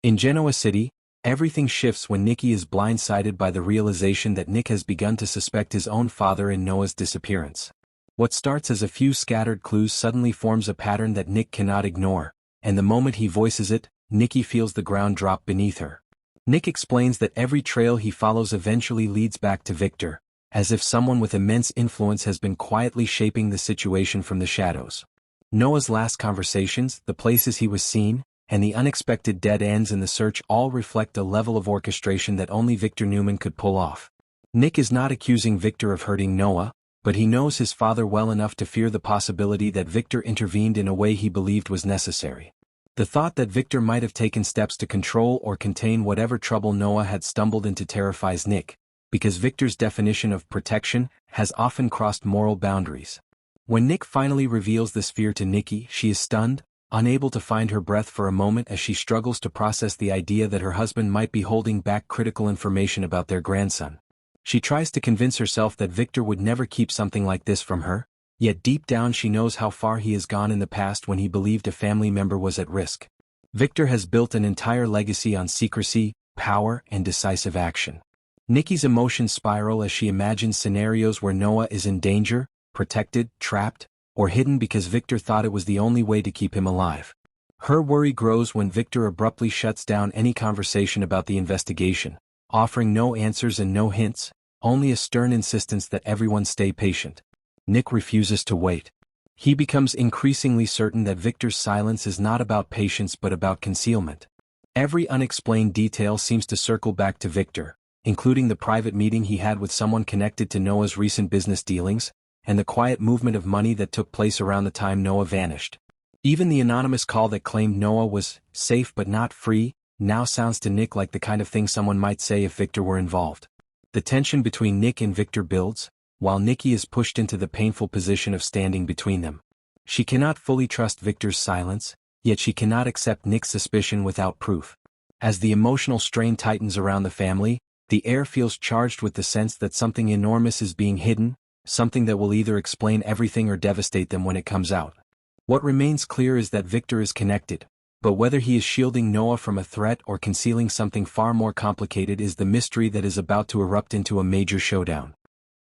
In Genoa City, everything shifts when Nikki is blindsided by the realization that Nick has begun to suspect his own father in Noah's disappearance. What starts as a few scattered clues suddenly forms a pattern that Nick cannot ignore, and the moment he voices it, Nikki feels the ground drop beneath her. Nick explains that every trail he follows eventually leads back to Victor, as if someone with immense influence has been quietly shaping the situation from the shadows. Noah's last conversations, the places he was seen, and the unexpected dead ends in the search all reflect a level of orchestration that only Victor Newman could pull off. Nick is not accusing Victor of hurting Noah, but he knows his father well enough to fear the possibility that Victor intervened in a way he believed was necessary. The thought that Victor might have taken steps to control or contain whatever trouble Noah had stumbled into terrifies Nick, because Victor's definition of protection has often crossed moral boundaries. When Nick finally reveals this fear to Nikki, she is stunned, unable to find her breath for a moment as she struggles to process the idea that her husband might be holding back critical information about their grandson. She tries to convince herself that Victor would never keep something like this from her, yet deep down she knows how far he has gone in the past when he believed a family member was at risk. Victor has built an entire legacy on secrecy, power, and decisive action. Nikki's emotions spiral as she imagines scenarios where Noah is in danger, protected, trapped, or hidden because Victor thought it was the only way to keep him alive. Her worry grows when Victor abruptly shuts down any conversation about the investigation, offering no answers and no hints, only a stern insistence that everyone stay patient. Nick refuses to wait. He becomes increasingly certain that Victor's silence is not about patience but about concealment. Every unexplained detail seems to circle back to Victor, including the private meeting he had with someone connected to Noah's recent business dealings, and the quiet movement of money that took place around the time Noah vanished. Even the anonymous call that claimed Noah was safe but not free now sounds to Nick like the kind of thing someone might say if Victor were involved. The tension between Nick and Victor builds, while Nikki is pushed into the painful position of standing between them. She cannot fully trust Victor's silence, yet she cannot accept Nick's suspicion without proof. As the emotional strain tightens around the family, the air feels charged with the sense that something enormous is being hidden, something that will either explain everything or devastate them when it comes out. What remains clear is that Victor is connected, but whether he is shielding Noah from a threat or concealing something far more complicated is the mystery that is about to erupt into a major showdown.